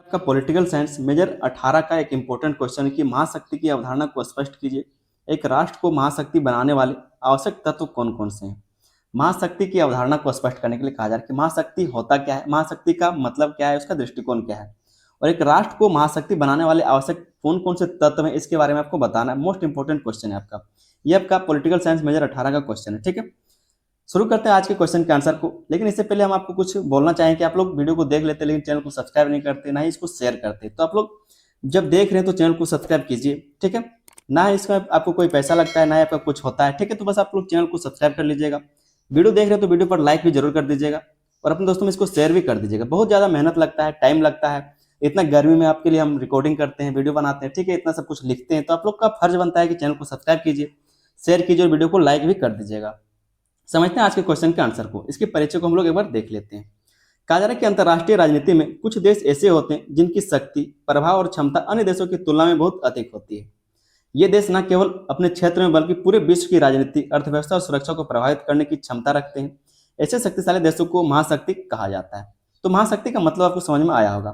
आपका political science major 18 का एक इंपॉर्टेंट क्वेश्चन है कि महाशक्ति की अवधारणा को स्पष्ट कीजिए। एक राष्ट्र को महाशक्ति बनाने वाले आवश्यक तत्व कौन कौन से हैं। महाशक्ति की अवधारणा को स्पष्ट करने के लिए कहा जा रहा है कि महाशक्ति होता क्या है, महाशक्ति का मतलब क्या है, उसका दृष्टिकोण क्या है और एक राष्ट्र को महाशक्ति बनाने वाले आवश्यक कौन कौन से तत्व हैं, इसके बारे में आपको बताना है। मोस्ट इंपॉर्टेंट क्वेश्चन है आपका, ये आपका पॉलिटिकल साइंस मेजर 18 का क्वेश्चन है। ठीक है, शुरू करते हैं आज के क्वेश्चन के आंसर को। लेकिन इससे पहले हम आपको कुछ बोलना चाहें कि आप लोग वीडियो को देख लेते लेकिन चैनल को सब्सक्राइब नहीं करते, ना ही इसको शेयर करते। तो आप लोग जब देख रहे हैं तो चैनल को सब्सक्राइब कीजिए। ठीक है, ना ही इसका आपको कोई पैसा लगता है, ना ही आपका कुछ होता है। ठीक है, तो बस आप लोग चैनल को सब्सक्राइब कर लीजिएगा। वीडियो देख रहे हो तो वीडियो पर लाइक भी जरूर कर दीजिएगा और अपने दोस्तों में इसको शेयर भी कर दीजिएगा। बहुत ज़्यादा मेहनत लगता है, टाइम लगता है। इतना गर्मी में आपके लिए हम रिकॉर्डिंग करते हैं, वीडियो बनाते हैं, ठीक है, इतना सब कुछ लिखते हैं, तो आप लोग का फर्ज बनता है कि चैनल को सब्सक्राइब कीजिए, शेयर कीजिए और वीडियो को लाइक भी कर दीजिएगा। समझते हैं आज के क्वेश्चन के आंसर को। इसके परिचय को हम लोग एक बार देख लेते हैं। कहा जा रहा है कि अंतर्राष्ट्रीय राजनीति में कुछ देश ऐसे होते हैं जिनकी शक्ति, प्रभाव और क्षमता अन्य देशों की तुलना में बहुत अधिक होती है। ये देश न केवल अपने क्षेत्र में बल्कि पूरे विश्व की राजनीति, अर्थव्यवस्था और सुरक्षा को प्रभावित करने की क्षमता रखते हैं। ऐसे शक्तिशाली देशों को महाशक्ति कहा जाता है। तो महाशक्ति का मतलब आपको समझ में आया होगा।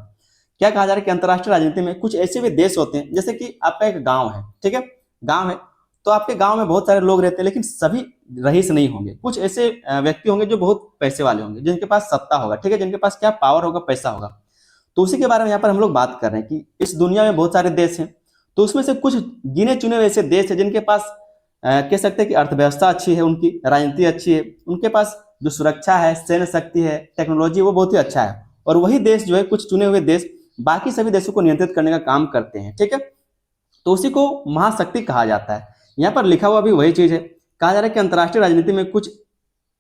क्या कहा जा रहा है कि अंतर्राष्ट्रीय राजनीति में कुछ ऐसे भी देश होते हैं, जैसे कि आपका एक गांव है, ठीक है, गांव है तो आपके गांव में बहुत सारे लोग रहते हैं, लेकिन सभी रईस नहीं होंगे। कुछ ऐसे व्यक्ति होंगे जो बहुत पैसे वाले होंगे, जिनके पास सत्ता होगा, ठीक है, जिनके पास क्या पावर होगा, पैसा होगा। तो उसी के बारे में यहाँ पर हम लोग बात कर रहे हैं कि इस दुनिया में बहुत सारे देश हैं, तो उसमें से कुछ गिने चुने हुए ऐसे देश है जिनके पास कह सकते हैं कि अर्थव्यवस्था अच्छी है, उनकी राजनीति अच्छी है, उनके पास जो सुरक्षा है, सैन्य शक्ति है, टेक्नोलॉजी, वो बहुत ही अच्छा है। और वही देश जो है, कुछ चुने हुए देश बाकी सभी देशों को नियंत्रित करने का काम करते हैं। ठीक है, तो उसी को महाशक्ति कहा जाता है। यहाँ पर लिखा हुआ भी वही चीज है। कहा जा रहा है कि अंतर्राष्ट्रीय राजनीति में कुछ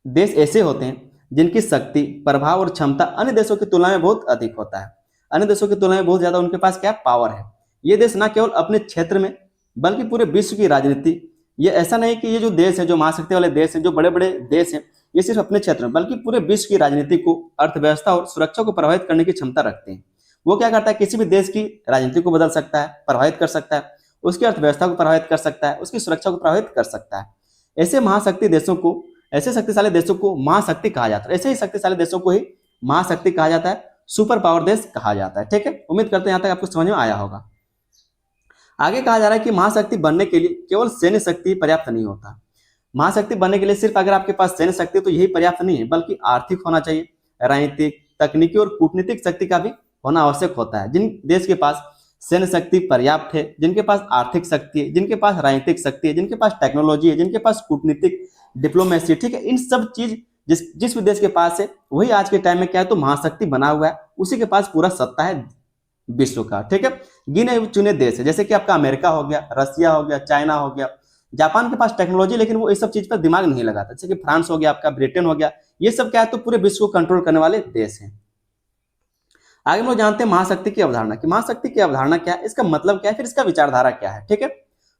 देश ऐसे होते हैं जिनकी शक्ति, प्रभाव और क्षमता अन्य देशों की तुलना में बहुत अधिक होता है। अन्य देशों की तुलना में बहुत ज्यादा उनके पास क्या पावर है। ये देश न केवल अपने क्षेत्र में बल्कि पूरे विश्व की राजनीति, ये ऐसा नहीं कि ये जो देश है, जो महाशक्ति वाले देश हैं, जो बड़े बड़े देश हैं, ये सिर्फ अपने क्षेत्र में बल्कि पूरे विश्व की राजनीति को, अर्थव्यवस्था और सुरक्षा को प्रभावित करने की क्षमता रखते हैं। वो क्या करता है, किसी भी देश की राजनीति को बदल सकता है, प्रभावित कर सकता है, उसकी अर्थव्यवस्था को प्रभावित कर सकता है, उसकी सुरक्षा को प्रभावित कर सकता है। ऐसे महाशक्ति देशों को, ऐसे शक्तिशाली देशों को महाशक्ति कहा जाता है। ऐसे ही शक्तिशाली देशों को ही महाशक्ति कहा जाता है, सुपर पावर देश कहा जाता है। ठीक है, उम्मीद करते हैं यहाँ तक आपको समझ में आया होगा। आगे कहा जा रहा है कि महाशक्ति बनने के लिए केवल सैन्य शक्ति पर्याप्त नहीं होता। महाशक्ति बनने के लिए सिर्फ अगर आपके पास सैन्य शक्ति तो यही पर्याप्त नहीं है, बल्कि आर्थिक होना चाहिए, राजनीतिक, तकनीकी और कूटनीतिक शक्ति का भी होना आवश्यक होता है। जिन देश के पास सैन्य शक्ति पर्याप्त है, जिनके पास आर्थिक शक्ति है, जिनके पास राजनीतिक शक्ति है, जिनके पास टेक्नोलॉजी है, जिनके पास कूटनीतिक डिप्लोमेसी, ठीक है, इन सब चीज जिस भी देश के पास है, वही आज के टाइम में क्या है, तो महाशक्ति बना हुआ है, उसी के पास पूरा सत्ता है विश्व का। ठीक है, गिने चुने देश है, जैसे कि आपका अमेरिका हो गया, रसिया हो गया, चाइना हो गया, जापान के पास टेक्नोलॉजी, लेकिन वो इस सब चीज पर दिमाग नहीं लगाता। जैसे कि फ्रांस हो गया, आपका ब्रिटेन हो गया, ये सब क्या है, तो पूरे विश्व को कंट्रोल करने वाले देश हैं। आगे हम लोग जानते हैं महाशक्ति की अवधारणा की। महाशक्ति की अवधारणा क्या है, इसका मतलब क्या है, फिर इसका विचारधारा क्या है। ठीक है,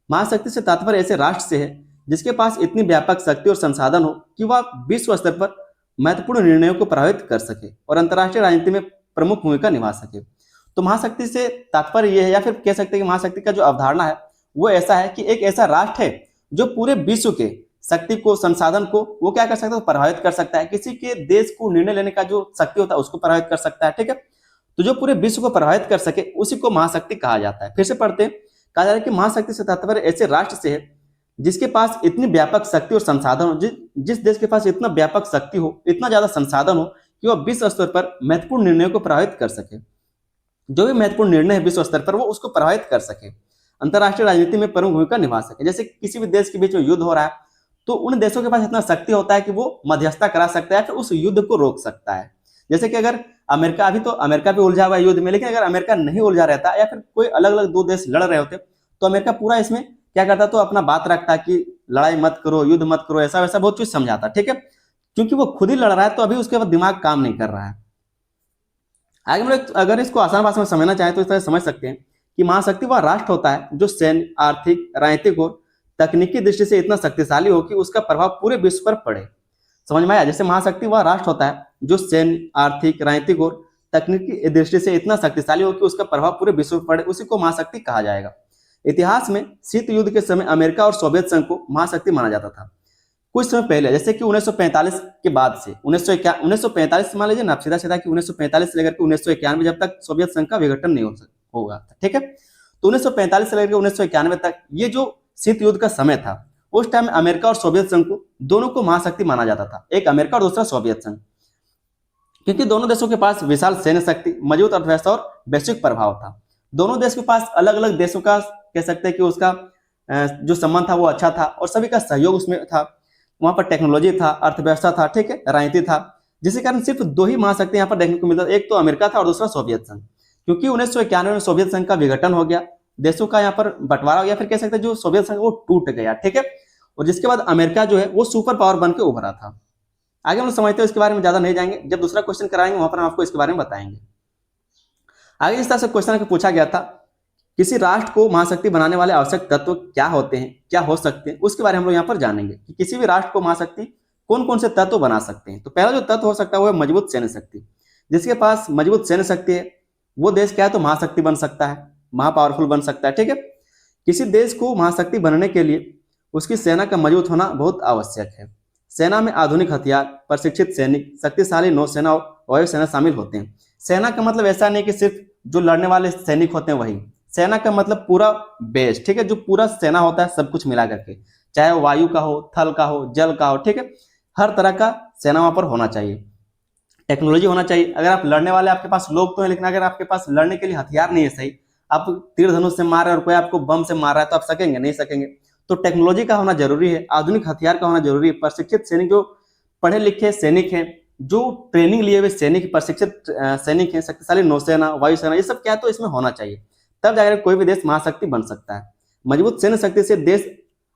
महाशक्ति से तात्पर्य ऐसे राष्ट्र से है जिसके पास इतनी व्यापक शक्ति और संसाधन हो कि वह विश्व स्तर पर महत्वपूर्ण निर्णयों को प्रभावित कर सके और अंतर्राष्ट्रीय राजनीति में प्रमुख भूमिका निभा सके। तो महाशक्ति से तात्पर्य यह है, या फिर कह सकते हैं कि महाशक्ति का जो अवधारणा है वो ऐसा है कि एक ऐसा राष्ट्र है जो पूरे विश्व के शक्ति को, संसाधन को वो क्या कर सकता है, प्रभावित कर सकता है। किसी के देश को निर्णय लेने का जो शक्ति होता है उसको प्रभावित कर सकता है। ठीक है, तो जो पूरे विश्व को प्रभावित कर सके उसी को महाशक्ति कहा जाता है। फिर से पढ़ते हैं। कहा जा रहा है कि महाशक्ति से तात्पर्य ऐसे राष्ट्र से है जिसके पास इतनी व्यापक शक्ति और संसाधन हो, जिस देश के पास इतना व्यापक शक्ति हो, इतना ज्यादा संसाधन हो कि वह विश्व स्तर पर महत्वपूर्ण निर्णयों को प्रभावित कर सके। जो भी महत्वपूर्ण निर्णय है विश्व स्तर पर वो उसको प्रभावित कर सके, अंतर्राष्ट्रीय राजनीति में प्रमुख भूमिका निभा सके। जैसे किसी भी देश के बीच में युद्ध हो रहा है तो उन देशों के पास इतना शक्ति होता है कि वो मध्यस्थता करा सकता है, फिर उस युद्ध को रोक सकता है। जैसे कि अगर अमेरिका, अभी तो अमेरिका भी उलझा हुआ है युद्ध में, लेकिन अगर अमेरिका नहीं उलझा रहता या फिर कोई अलग अलग दो देश लड़ रहे होते तो अमेरिका पूरा इसमें क्या करता, तो अपना बात रखता कि लड़ाई मत करो, युद्ध मत करो, ऐसा वैसा बहुत चीज समझाता। ठीक है, क्योंकि वो खुद ही लड़ रहा है तो अभी उसके बाद दिमाग काम नहीं कर रहा है। आगे हम लोग अगर इसको आसान भाषा में समझना चाहें तो इस तरह समझ सकते हैं कि महाशक्ति वह राष्ट्र होता है जो सैन्य, आर्थिक, राजनीतिक और तकनीकी दृष्टि से इतना शक्तिशाली हो कि उसका प्रभाव पूरे विश्व पर पड़े। समझ में आया? जैसे महाशक्ति वह राष्ट्र होता है जो सैन्य, आर्थिक, राजनीतिक और तकनीकी दृष्टि से इतना शक्तिशाली हो कि उसका प्रभाव पूरे विश्व पर पड़े, उसी को महाशक्ति कहा जाएगा। इतिहास में शीत युद्ध के समय अमेरिका और सोवियत संघ को महाशक्ति माना जाता था। कुछ समय पहले, जैसे कि 1945 के बाद से 1945 से मान लीजिए ना, सीधा सीधा कि 1945 से लेकर के 1991 जब तक सोवियत संघ का विघटन नहीं होगा, ठीक है। तो 1945 से लेकर 1991 तक ये जो शीत युद्ध का समय था, उस टाइम अमेरिका और सोवियत संघ को दोनों को महाशक्ति माना जाता था, एक अमेरिका और दूसरा सोवियत संघ, क्योंकि दोनों देशों के पास विशाल सैन्य शक्ति, मजबूत अर्थव्यवस्था और वैश्विक प्रभाव था। दोनों देश के पास अलग अलग देशों का कह सकते हैं कि उसका जो संबंध था वो अच्छा था और सभी का सहयोग उसमें था। वहां पर टेक्नोलॉजी था, अर्थव्यवस्था था, ठीक है, राजनीति था, जिसके कारण सिर्फ दो ही महाशक्ति यहाँ पर देखने को मिलता, एक तो अमेरिका था और दूसरा सोवियत संघ। क्योंकि 1991 में सोवियत संघ का विघटन हो गया, देशों का यहाँ पर बंटवारा हो गया, फिर कह सकते हैं जो सोवियत संघ वो टूट गया, ठीक है। और जिसके बाद अमेरिका जो है वो सुपर पावर बन के उभरा था। आगे हम लोग समझते हैं, इसके बारे में ज्यादा नहीं जाएंगे, जब दूसरा क्वेश्चन कराएंगे वहां पर हम आपको इसके बारे में बताएंगे। आगे इस तरह से क्वेश्चन पूछा गया था, किसी राष्ट्र को महाशक्ति बनाने वाले आवश्यक तत्व क्या होते हैं, क्या हो सकते हैं, उसके बारे में हम लोग यहाँ पर जानेंगे कि किसी भी राष्ट्र को महाशक्ति कौन कौन से तत्व बना सकते हैं। तो पहला जो तत्व हो सकता है वो है मजबूत सैन्य शक्ति। जिसके पास मजबूत सैन्य शक्ति है वो देश क्या है, तो महाशक्ति बन सकता है, महापावरफुल बन सकता है, ठीक है। किसी देश को महाशक्ति बनने के लिए उसकी सेना का मजबूत होना बहुत आवश्यक है। सेना में आधुनिक हथियार, प्रशिक्षित सैनिक, शक्तिशाली नौसेना और वायुसेना शामिल होते हैं। सेना का मतलब ऐसा नहीं कि सिर्फ जो लड़ने वाले सैनिक होते हैं वही, सेना का मतलब पूरा बेस, ठीक है, जो पूरा सेना होता है सब कुछ मिला करके, चाहे वायु का हो, थल का हो, जल का हो, ठीक है, हर तरह का सेना वहां पर होना चाहिए। टेक्नोलॉजी होना चाहिए, अगर आप लड़ने वाले आपके पास लोग तो हैं, लेकिन अगर आपके पास लड़ने के लिए हथियार नहीं है सही, आप तीर धनुष से मार रहे और कोई आपको बम से मार रहा है, तो आप सकेंगे नहीं सकेंगे। तो टेक्नोलॉजी का होना जरूरी है, आधुनिक हथियार का होना जरूरी है, प्रशिक्षित सैनिक, जो पढ़े लिखे सैनिक हैं, जो ट्रेनिंग लिए हुए सैनिक, प्रशिक्षित सैनिक हैं, शक्तिशाली नौसेना, वायुसेना, ये सब क्या है तो इसमें होना चाहिए, तब जाकर कोई भी देश महाशक्ति बन सकता है। मजबूत सैन्य शक्ति से देश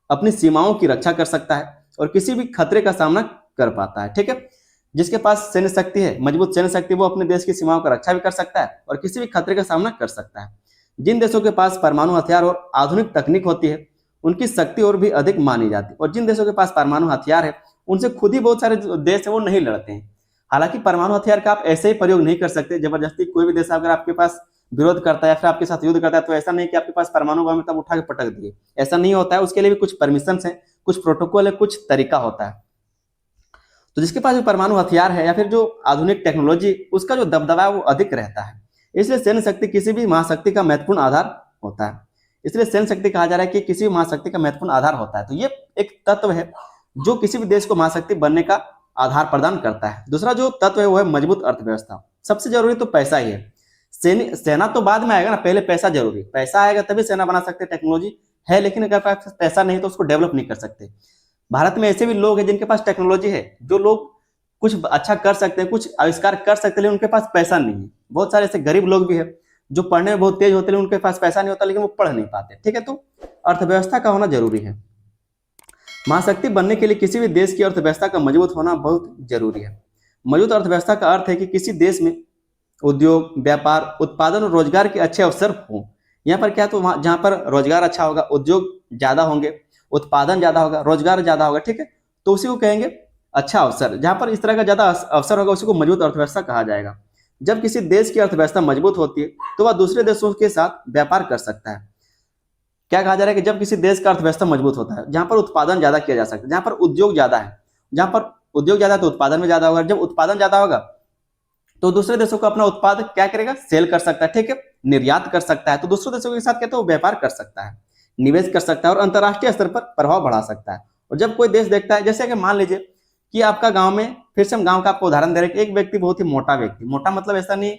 अपनी सीमाओं की रक्षा कर सकता है और किसी भी खतरे का सामना कर पाता है, ठीक है। जिसके पास सैन्य शक्ति है, मजबूत सैन्य शक्ति, वो अपने देश की सीमाओं का रक्षा भी कर सकता है और किसी भी खतरे का सामना कर सकता है। जिन देशों के पास परमाणु हथियार और आधुनिक तकनीक होती है उनकी शक्ति और भी अधिक मानी जाती है, और जिन देशों के पास परमाणु हथियार है उनसे खुद ही बहुत सारे देश है वो नहीं लड़ते हैं। हालांकि परमाणु हथियार का आप ऐसे ही प्रयोग नहीं कर सकते जबरदस्ती, कोई भी देश अगर आपके पास विरोध करता है या फिर आपके साथ युद्ध करता है तो ऐसा नहीं कि आपके पास परमाणु बम तब उठा के पटक दिए, ऐसा नहीं होता है। उसके लिए भी कुछ परमिशन है, कुछ प्रोटोकॉल है, कुछ तरीका होता है। तो जिसके पास भी परमाणु हथियार है या फिर जो आधुनिक टेक्नोलॉजी, उसका जो दबदबा है वो अधिक रहता है। इसलिए सैन्य शक्ति किसी भी महाशक्ति का महत्वपूर्ण आधार होता है। इसलिए सैन्य शक्ति कहा जा रहा है कि किसी भी महाशक्ति का महत्वपूर्ण आधार होता है। तो ये एक तत्व है जो किसी भी देश को महाशक्ति बनने का आधार प्रदान करता है। दूसरा जो तत्व है वो है मजबूत अर्थव्यवस्था। सबसे जरूरी तो पैसा ही है, सेना तो बाद में आएगा ना, पहले पैसा जरूरी, पैसा आएगा तभी सेना बना सकते। टेक्नोलॉजी है लेकिन अगर पास पैसा नहीं तो उसको डेवलप नहीं कर सकते। भारत में ऐसे भी लोग हैं जिनके पास टेक्नोलॉजी है, जो लोग कुछ अच्छा कर सकते हैं, कुछ आविष्कार कर सकते हैं, लेकिन उनके पास पैसा नहीं है। बहुत सारे ऐसे गरीब लोग भी है जो पढ़ने में बहुत तेज होते हैं, उनके पास पैसा नहीं होता लेकिन वो पढ़ नहीं पाते, ठीक है। तो अर्थव्यवस्था का होना जरूरी है। महाशक्ति बनने के लिए किसी भी देश की अर्थव्यवस्था का मजबूत होना बहुत जरूरी है। मजबूत अर्थव्यवस्था का अर्थ है कि किसी देश में उद्योग, व्यापार, उत्पादन और रोजगार के अच्छे अवसर हों। यहाँ पर क्या है, तो वहाँ जहाँ पर रोजगार अच्छा होगा, उद्योग ज्यादा होंगे, उत्पादन ज्यादा होगा, रोजगार ज्यादा होगा, ठीक है, तो उसी को कहेंगे अच्छा अवसर। जहाँ पर इस तरह का ज्यादा अवसर होगा उसी को मजबूत अर्थव्यवस्था कहा जाएगा। जब किसी देश की अर्थव्यवस्था मजबूत होती है तो वह दूसरे देशों के साथ व्यापार कर सकता है। क्या कहा जा रहा है कि जब किसी देश का अर्थव्यवस्था मजबूत होता है, जहां पर उत्पादन ज्यादा किया जा सकता है, जहां पर उद्योग ज्यादा है, जहां पर उद्योग ज्यादा है तो उत्पादन में ज्यादा होगा। जब उत्पादन ज्यादा होगा तो दूसरे देशों को अपना उत्पाद क्या करेगा, सेल कर सकता है, ठीक है, निर्यात कर सकता है। तो दूसरे देशों के साथ कहते हैं वो व्यापार कर सकता है, निवेश कर सकता है और अंतर्राष्ट्रीय स्तर पर प्रभाव बढ़ा सकता है। और जब कोई देश देखता है, जैसे कि मान लीजिए कि आपका गांव में, फिर से हम गांव का आपको उदाहरण दे रहे हैं, एक व्यक्ति बहुत ही मोटा व्यक्ति, मोटा मतलब ऐसा नहीं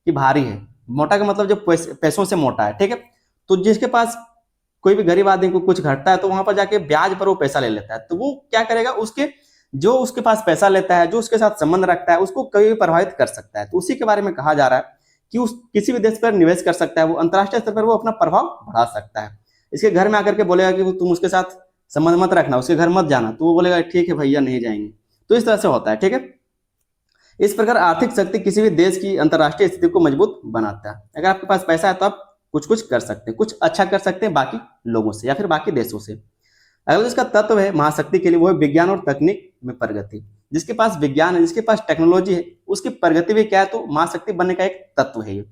कि भारी है, मोटा का मतलब जो पैसों से मोटा है, ठीक है। तो जिसके पास कोई भी गरीब आदमी को कुछ घटता है तो वहां पर जाके ब्याज पर वो पैसा ले लेता है। तो वो क्या करेगा, उसके पास पैसा लेता है, जो उसके साथ संबंध रखता है, उसको कभी भी प्रभावित कर सकता है। तो उसी के बारे में कहा जा रहा है कि उस किसी भी देश पर निवेश कर सकता है, वो अंतर्राष्ट्रीय स्तर पर वो अपना प्रभाव बढ़ा सकता है। इसके घर में आकर के बोलेगा कि तुम उसके साथ संबंध मत रखना, उसके घर मत जाना, तो वो बोलेगा ठीक है भैया नहीं जाएंगे। तो इस तरह से होता है, ठीक है। इस प्रकार आर्थिक शक्ति किसी भी देश की अंतर्राष्ट्रीय स्थिति को मजबूत बनाता है। अगर आपके पास पैसा है तो आप कुछ कर सकते हैं, कुछ अच्छा कर सकते हैं बाकी लोगों से या फिर बाकी देशों से। अगला इसका तत्व है महाशक्ति के लिए, वो है विज्ञान और तकनीक में प्रगति। जिसके पास विज्ञान है, जिसके पास टेक्नोलॉजी है, उसकी प्रगति भी क्या है, तो महाशक्ति बनने का एक तत्व है ये।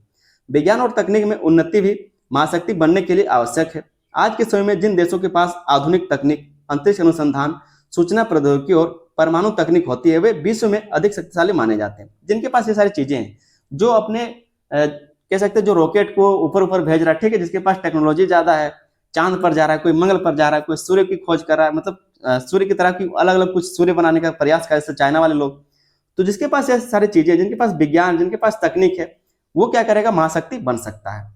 विज्ञान और तकनीक में उन्नति भी महाशक्ति बनने के लिए आवश्यक है। आज के समय में जिन देशों के पास आधुनिक तकनीक, अंतरिक्ष अनुसंधान, सूचना प्रौद्योगिकी और परमाणु तकनीक होती है, वे विश्व में अधिक शक्तिशाली माने जाते हैं। जिनके पास ये सारी चीजें हैं, जो अपने कह सकते हैं जो रॉकेट को ऊपर ऊपर भेज रहा है, ठीक है, जिसके पास टेक्नोलॉजी ज्यादा है, चांद पर जा रहा है, कोई मंगल पर जा रहा है, कोई सूर्य की खोज कर रहा है, मतलब सूर्य की तरह की अलग अलग कुछ सूर्य बनाने का प्रयास कर रहे हैं चाइना वाले लोग। तो जिसके पास ये सारी चीजें, जिनके पास विज्ञान, जिनके पास तकनीक है, वो क्या करेगा, महाशक्ति बन सकता है।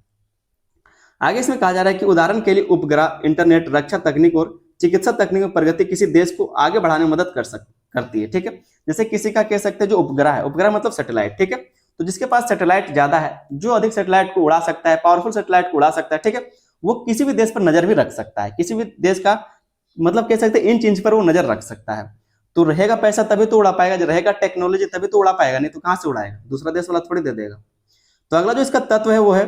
आगे इसमें कहा जा रहा है कि उदाहरण के लिए उपग्रह, इंटरनेट, रक्षा तकनीक और चिकित्सा तकनीक में प्रगति किसी देश को आगे बढ़ाने में मदद करती है, ठीक है। जैसे किसी का कह सकते हैं जो उपग्रह है, उपग्रह मतलब सैटेलाइट, ठीक है, तो जिसके पास सैटेलाइट ज्यादा है, जो अधिक सैटेलाइट को उड़ा सकता है, पावरफुल सैटेलाइट को उड़ा सकता है, ठीक है, वो किसी भी देश पर नजर भी रख सकता है, किसी भी देश का मतलब कह सकते हैं इंच इंच पर वो नजर रख सकता है। तो रहेगा पैसा तभी तो उड़ा पाएगा, रहेगा टेक्नोलॉजी तभी तो उड़ा पाएगा, नहीं तो कहां से उड़ाएगा, दूसरा देश वाला थोड़ी दे देगा। तो अगला जो इसका तत्व है वो है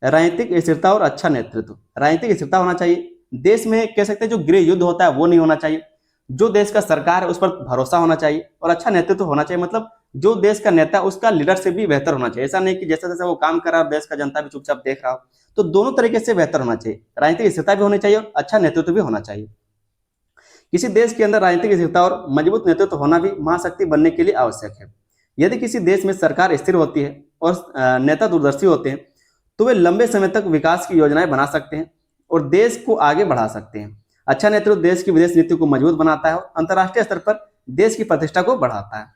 राजनीतिक स्थिरता और अच्छा नेतृत्व। राजनीतिक स्थिरता होना चाहिए, देश में कह सकते हैं जो गृह युद्ध होता है वो नहीं होना चाहिए, जो देश का सरकार है उस पर भरोसा होना चाहिए, और अच्छा नेतृत्व होना चाहिए, मतलब जो देश का नेता उसका लीडरशिप भी बेहतर होना चाहिए। ऐसा नहीं कि जैसा जैसा वो काम कर रहा है देश का जनता भी चुपचाप देख रहा हो, तो दोनों तरीके से बेहतर होना चाहिए, राजनीतिक स्थिरता भी होनी चाहिए और अच्छा नेतृत्व भी होना चाहिए। किसी देश के अंदर राजनीतिक स्थिरता और मजबूत नेतृत्व होना भी महाशक्ति बनने के लिए आवश्यक है। यदि किसी देश में सरकार स्थिर होती है और नेता दूरदर्शी होते हैं, तो वे लंबे समय तक विकास की योजनाएं बना सकते हैं और देश को आगे बढ़ा सकते हैं। अच्छा नेतृत्व देश की विदेश नीति को मजबूत बनाता है और अंतर्राष्ट्रीय स्तर पर देश की प्रतिष्ठा को बढ़ाता है।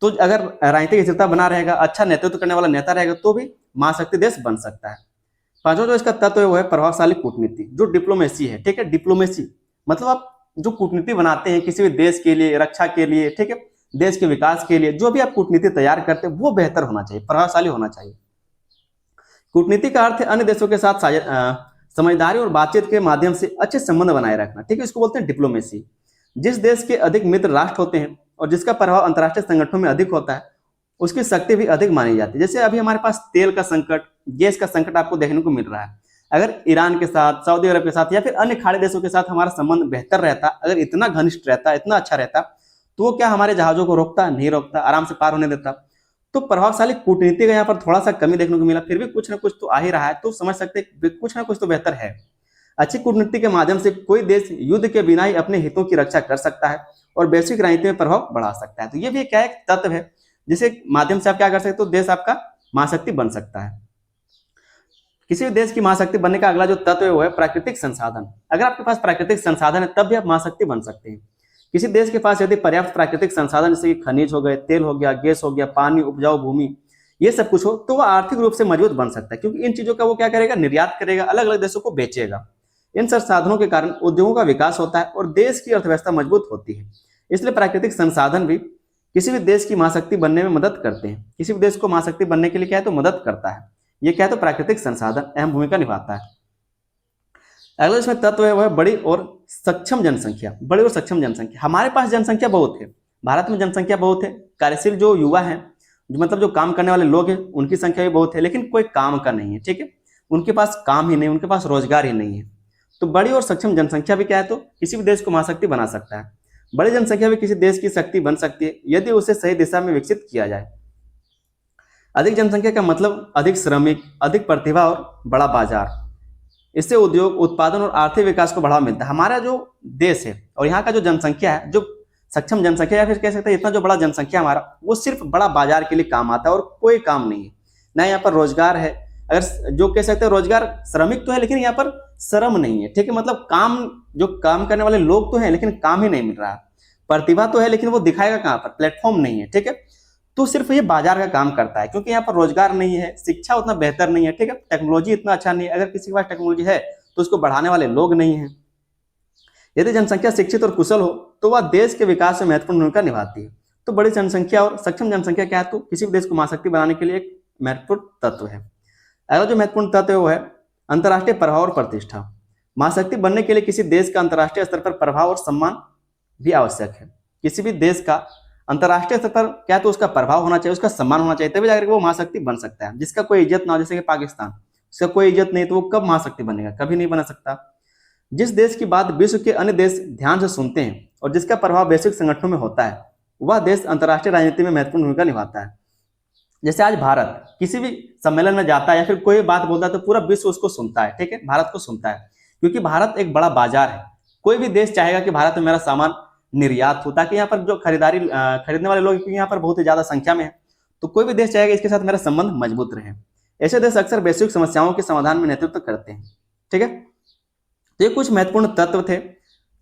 तो अगर राजनीतिक स्थिरता बना रहेगा, अच्छा नेतृत्व करने वाला नेता रहेगा, तो भी महाशक्ति देश बन सकता है। पांचवा जो इसका तत्व है वो है प्रभावशाली कूटनीति, जो डिप्लोमेसी है, ठीक है। डिप्लोमेसी मतलब आप जो कूटनीति बनाते हैं किसी भी देश के लिए, रक्षा के लिए, ठीक है, देश के विकास के लिए, जो भी आप कूटनीति तैयार करते हैं वो बेहतर होना चाहिए, प्रभावशाली होना चाहिए। कूटनीति का अर्थ है अन्य देशों के साथ समझदारी और बातचीत के माध्यम से अच्छे संबंध बनाए रखना, ठीक है, इसको बोलते हैं डिप्लोमेसी। जिस देश के अधिक मित्र राष्ट्र होते हैं और जिसका प्रभाव अंतर्राष्ट्रीय संगठनों में अधिक होता है, उसकी शक्ति भी अधिक मानी जाती है। जैसे अभी हमारे पास तेल का संकट, गैस का संकट आपको देखने को मिल रहा है। अगर ईरान के साथ, सऊदी अरब के साथ या फिर अन्य खाड़ी देशों के साथ हमारा संबंध बेहतर रहता, अगर इतना घनिष्ठ रहता, इतना अच्छा रहता, तो वो क्या हमारे जहाजों को रोकता? नहीं रोकता, आराम से पार होने देता। तो प्रभावशाली कूटनीति का यहाँ पर थोड़ा सा कमी देखने को मिला, फिर भी कुछ ना कुछ तो आ ही रहा है, तो समझ सकते कुछ ना कुछ तो बेहतर है। अच्छी कूटनीति के माध्यम से कोई देश युद्ध के बिना ही अपने हितों की रक्षा कर सकता है और वैश्विक राजनीति में प्रभाव बढ़ा सकता है। तो ये भी क्या एक तत्व है जिसके माध्यम से आप क्या कर सकते हो, देश आपका महाशक्ति बन सकता है। किसी भी देश की महाशक्ति बनने का अगला जो तत्व है वो है प्राकृतिक संसाधन। अगर आपके पास प्राकृतिक संसाधन है तब भी आप महाशक्ति बन सकते हैं। किसी देश के पास यदि पर्याप्त प्राकृतिक संसाधन जैसे कि खनिज हो गए, तेल हो गया, गैस हो गया, पानी, उपजाऊ भूमि, ये सब कुछ हो, तो वह आर्थिक रूप से मजबूत बन सकता है, क्योंकि इन चीजों का वो क्या करेगा, निर्यात करेगा, अलग अलग देशों को बेचेगा। इन संसाधनों के कारण उद्योगों का विकास होता है और देश की अर्थव्यवस्था मजबूत होती है। इसलिए प्राकृतिक संसाधन भी किसी भी देश की महाशक्ति बनने में मदद करते हैं। किसी भी देश को महाशक्ति बनने के लिए क्या है, तो मदद करता है। ये क्या है, तो प्राकृतिक संसाधन अहम भूमिका निभाता है। अगला इसमें तत्व है वह है बड़ी और सक्षम जनसंख्या। बड़ी और सक्षम जनसंख्या, हमारे पास जनसंख्या बहुत है, भारत में जनसंख्या बहुत है, कार्यशील जो युवा है, जो मतलब जो काम करने वाले लोग हैं, उनकी संख्या भी बहुत है, लेकिन कोई काम का नहीं है, ठीक है, उनके पास काम ही नहीं, उनके पास रोजगार ही नहीं है। तो बड़ी और सक्षम जनसंख्या भी क्या है, तो किसी भी देश को महाशक्ति बना सकता है। बड़ी जनसंख्या भी किसी देश की शक्ति बन सकती है यदि उसे सही दिशा में विकसित किया जाए। अधिक जनसंख्या का मतलब अधिक श्रमिक, अधिक प्रतिभा और बड़ा बाजार। इससे उद्योग, उत्पादन और आर्थिक विकास को बढ़ावा मिलता है। हमारा जो देश है और यहाँ का जो जनसंख्या है, जो सक्षम जनसंख्या या फिर कह सकते हैं इतना जो बड़ा जनसंख्या हमारा, वो सिर्फ बड़ा बाजार के लिए काम आता है और कोई काम नहीं है। ना यहाँ पर रोजगार है, अगर जो कह सकते हैं रोजगार, श्रमिक तो है लेकिन यहाँ पर श्रम नहीं है, ठीक है, मतलब काम, जो काम करने वाले लोग तो हैं लेकिन काम ही नहीं मिल रहा। प्रतिभा तो है लेकिन वो दिखाएगा कहाँ पर, प्लेटफॉर्म नहीं है, ठीक है। तो सिर्फ ये बाजार का काम करता है, क्योंकि यहाँ पर रोजगार नहीं है, शिक्षा उतना बेहतर नहीं है, ठीक है, टेक्नोलॉजी इतना अच्छा नहीं है। अगर किसी के पास टेक्नोलॉजी है तो उसको बढ़ाने वाले लोग नहीं है। यदि जनसंख्या शिक्षित और कुशल हो तो वह देश के विकास में महत्वपूर्ण भूमिका निभाती है। तो बड़ी जनसंख्या और सक्षम जनसंख्या क्या है, तो किसी भी देश को महाशक्ति बनाने के लिए एक महत्वपूर्ण तत्व है। अगला जो महत्वपूर्ण तत्व है वो है अंतर्राष्ट्रीय प्रभाव और प्रतिष्ठा। महाशक्ति बनने के लिए किसी देश का अंतर्राष्ट्रीय स्तर पर प्रभाव और सम्मान भी आवश्यक है। किसी भी देश का अंतर्राष्ट्रीय स्तर पर क्या, तो उसका प्रभाव होना चाहिए, उसका सम्मान होना चाहिए, तभी जाकर वो महाशक्ति बन सकता है। जिसका कोई इज्जत ना हो, जैसे कि पाकिस्तान, उसका कोई इज्जत नहीं, तो वो कब महाशक्ति बनेगा, कभी नहीं बना सकता। जिस देश की बात विश्व के अन्य देश ध्यान से सुनते हैं और जिसका प्रभाव वैश्विक संगठनों में होता है, वह देश अंतर्राष्ट्रीय राजनीति में महत्वपूर्ण भूमिका निभाता है। जैसे आज भारत किसी भी सम्मेलन में जाता है या फिर कोई बात बोलता है तो पूरा विश्व उसको सुनता है, ठीक है, भारत को सुनता है, क्योंकि भारत एक बड़ा बाजार है। कोई भी देश चाहेगा कि भारत में मेरा सामान निर्यात हो, ताकि यहाँ पर जो खरीदने वाले लोग यहाँ पर बहुत ही ज्यादा संख्या में है, तो कोई भी देश चाहेगा इसके साथ मेरा संबंध मजबूत रहे। ऐसे देश अक्सर वैश्विक समस्याओं के समाधान में नेतृत्व करते हैं। ठीक है, तो ये कुछ महत्वपूर्ण तत्व थे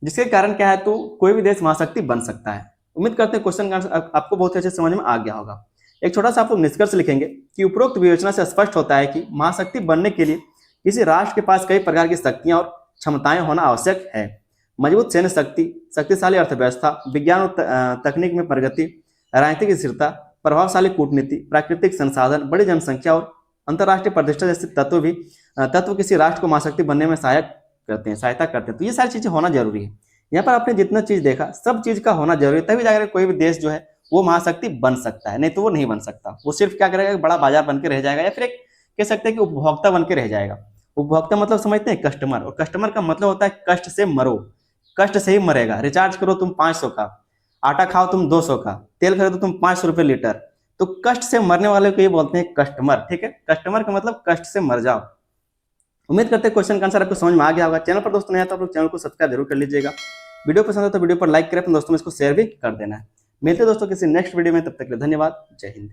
जिसके कारण क्या है, तो कोई भी देश महाशक्ति बन सकता है। उम्मीद करते हैं क्वेश्चन का आंसर आपको बहुत अच्छे समझ में आ गया होगा। एक छोटा सा आप लोग निष्कर्ष लिखेंगे कि उपरोक्त विवेचना से स्पष्ट होता है कि महाशक्ति बनने के लिए किसी राष्ट्र के पास कई प्रकार की शक्तियां और क्षमताएं होना आवश्यक है। मजबूत सैन्य शक्ति, शक्तिशाली अर्थव्यवस्था, विज्ञान और तकनीक में प्रगति, राजनीतिक स्थिरता, प्रभावशाली कूटनीति, प्राकृतिक संसाधन, बड़ी जनसंख्या और अंतर्राष्ट्रीय प्रतिष्ठा जैसे तत्व किसी राष्ट्र को महाशक्ति बनने में सहायता करते हैं। तो ये सारी चीजें होना जरूरी है। यहाँ पर आपने जितना चीज देखा, सब चीज का होना जरूरी है, तभी जाकर कोई भी देश जो है वो महाशक्ति बन सकता है, नहीं तो वो नहीं बन सकता। वो सिर्फ क्या करेगा, बड़ा बाजार बन के रह जाएगा, या फिर एक कह सकते हैं कि उपभोक्ता बन के रह जाएगा। उपभोक्ता मतलब समझते हैं कस्टमर, और कस्टमर का मतलब होता है कष्ट से मरो, कष्ट से ही मरेगा। रिचार्ज करो तुम 500 का, आटा खाओ तुम 200 का, तेल खरीदो तुम 500 रुपये लीटर, तो कष्ट से मरने वाले को ये बोलते हैं कस्टमर। ठीक है, कस्टमर का मतलब कष्ट से मर जाओ। उम्मीद करते हैं क्वेश्चन का आंसर आपको समझ में आ गया होगा। चैनल पर दोस्तों नया तो आप लोग चैनल को सब्सक्राइब जरूर कर लीजिएगा। वीडियो पसंद है तो वीडियो पर लाइक करें, अपने दोस्तों में इसको शेयर भी कर देना है। मिलते हैं दोस्तों किसी नेक्स्ट वीडियो में, तब तक के लिए धन्यवाद। जय हिंद।